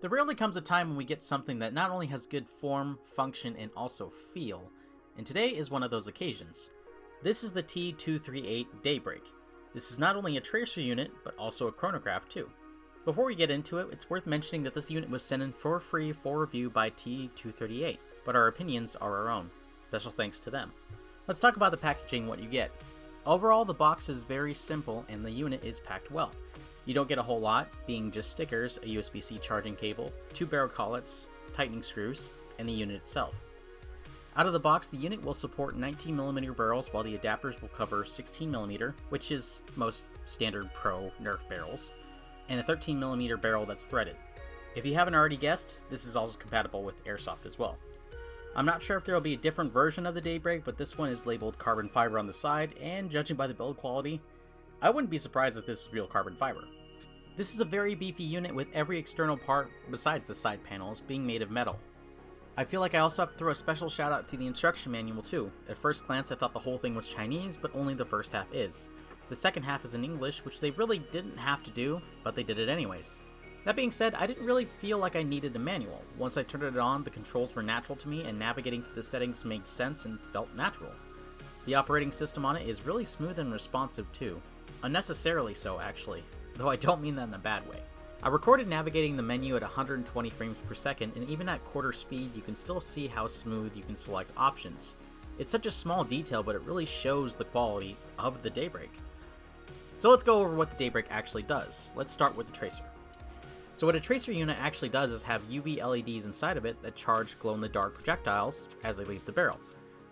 There rarely comes a time when we get something that not only has good form, function, and also feel, and today is one of those occasions. This is the T238 Daybreak. This is not only a tracer unit, but also a chronograph too. Before we get into it, it's worth mentioning that this unit was sent in for free for review by T238, but our opinions are our own. Special thanks to them. Let's talk about the packaging, what you get. Overall, the box is very simple and the unit is packed well. You don't get a whole lot, being just stickers, a USB-C charging cable, 2 barrel collets, tightening screws, and the unit itself. Out of the box, the unit will support 19mm barrels while the adapters will cover 16mm, which is most standard Pro Nerf barrels, and a 13mm barrel that's threaded. If you haven't already guessed, this is also compatible with airsoft as well. I'm not sure if there will be a different version of the Daybreak, but this one is labeled carbon fiber on the side, and judging by the build quality, I wouldn't be surprised if this was real carbon fiber. This is a very beefy unit with every external part, besides the side panels, being made of metal. I feel like I also have to throw a special shout out to the instruction manual too. At first glance I thought the whole thing was Chinese, but only the first half is. The second half is in English, which they really didn't have to do, but they did it anyways. That being said, I didn't really feel like I needed the manual. Once I turned it on, the controls were natural to me and navigating through the settings made sense and felt natural. The operating system on it is really smooth and responsive too. Unnecessarily so, actually, though I don't mean that in a bad way. I recorded navigating the menu at 120 frames per second, and even at quarter speed you can still see how smooth you can select options. It's such a small detail, but it really shows the quality of the Daybreak. So let's go over what the Daybreak actually does. Let's start with the tracer. So what a tracer unit actually does is have UV LEDs inside of it that charge glow-in-the-dark projectiles as they leave the barrel.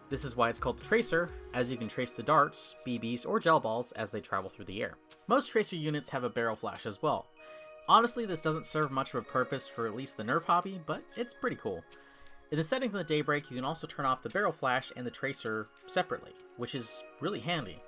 This is why it's called the tracer, as you can trace the darts, BBs, or gel balls as they travel through the air. Most tracer units have a barrel flash as well. Honestly, this doesn't serve much of a purpose for at least the Nerf hobby, but it's pretty cool. In the settings of the Daybreak, you can also turn off the barrel flash and the tracer separately, which is really handy.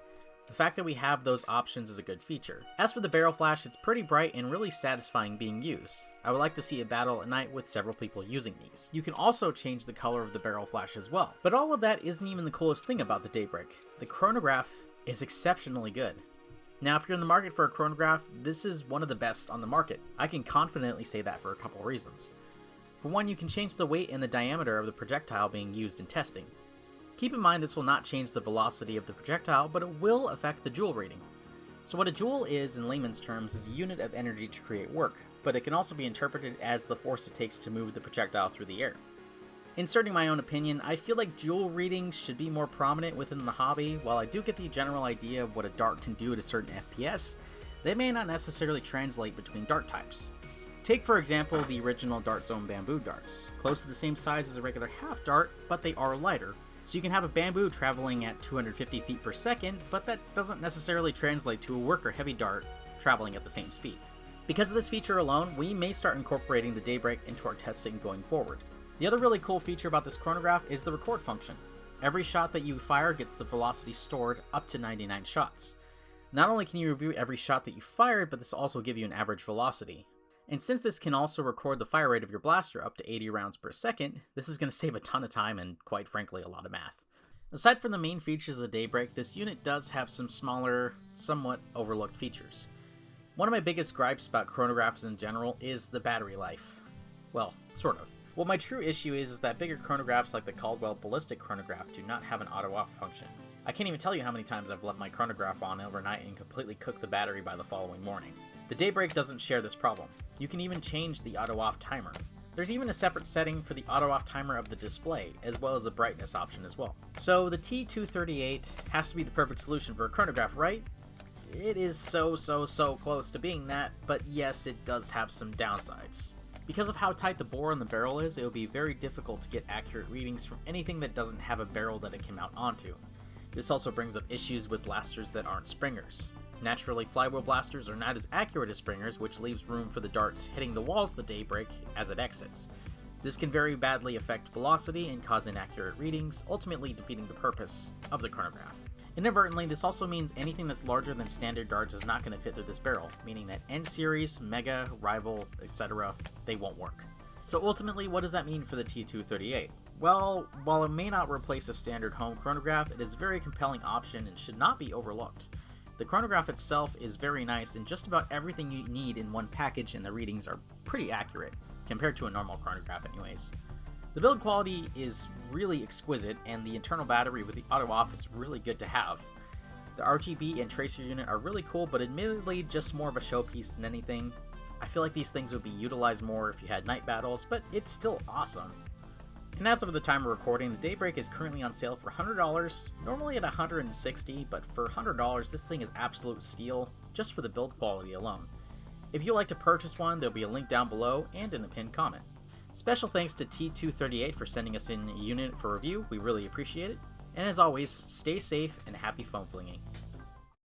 The fact that we have those options is a good feature. As for the barrel flash, it's pretty bright and really satisfying being used. I would like to see a battle at night with several people using these. You can also change the color of the barrel flash as well. But all of that isn't even the coolest thing about the Daybreak. The chronograph is exceptionally good. Now, if you're in the market for a chronograph, this is one of the best on the market. I can confidently say that for a couple reasons. For one, you can change the weight and the diameter of the projectile being used in testing. Keep in mind this will not change the velocity of the projectile, but it will affect the joule reading. So what a joule is, in layman's terms, is a unit of energy to create work, but it can also be interpreted as the force it takes to move the projectile through the air. Inserting my own opinion, I feel like joule readings should be more prominent within the hobby. While I do get the general idea of what a dart can do at a certain FPS, they may not necessarily translate between dart types. Take for example the original Dart Zone bamboo darts, close to the same size as a regular half dart, but they are lighter. So you can have a bamboo traveling at 250 feet per second, but that doesn't necessarily translate to a worker heavy dart traveling at the same speed. Because of this feature alone, we may start incorporating the Daybreak into our testing going forward. The other really cool feature about this chronograph is the record function. Every shot that you fire gets the velocity stored up to 99 shots. Not only can you review every shot that you fired, but this will also give you an average velocity. And since this can also record the fire rate of your blaster up to 80 rounds per second, this is going to save a ton of time and, quite frankly, a lot of math. Aside from the main features of the Daybreak, this unit does have some smaller, somewhat overlooked features. One of my biggest gripes about chronographs in general is the battery life. Well, sort of. What my true issue is that bigger chronographs like the Caldwell Ballistic Chronograph do not have an auto-off function. I can't even tell you how many times I've left my chronograph on overnight and completely cooked the battery by the following morning. The Daybreak doesn't share this problem. You can even change the auto-off timer. There's even a separate setting for the auto-off timer of the display, as well as a brightness option as well. So the T238 has to be the perfect solution for a chronograph, right? It is so close to being that, but yes, it does have some downsides. Because of how tight the bore on the barrel is, it will be very difficult to get accurate readings from anything that doesn't have a barrel that it can mount onto. This also brings up issues with blasters that aren't springers. Naturally, flywheel blasters are not as accurate as springers, which leaves room for the darts hitting the walls of the Daybreak as it exits. This can very badly affect velocity and cause inaccurate readings, ultimately defeating the purpose of the chronograph. Inadvertently, this also means anything that's larger than standard darts is not going to fit through this barrel, meaning that N-Series, Mega, Rival, etc., they won't work. So ultimately, what does that mean for the T238? Well, while it may not replace a standard home chronograph, it is a very compelling option and should not be overlooked. The chronograph itself is very nice and just about everything you need in one package, and the readings are pretty accurate. compared to a normal chronograph anyways. The build quality is really exquisite, and the internal battery with the auto off is really good to have. The RGB and tracer unit are really cool, but admittedly just more of a showpiece than anything. I feel like these things would be utilized more if you had night battles, but it's still awesome. And as of the time of recording, the Daybreak is currently on sale for $100, normally at $160, but for $100 this thing is absolute steal, just for the build quality alone. If you'd like to purchase one, there'll be a link down below and in the pinned comment. Special thanks to T238 for sending us in a unit for review, we really appreciate it. And as always, stay safe and happy foam flinging.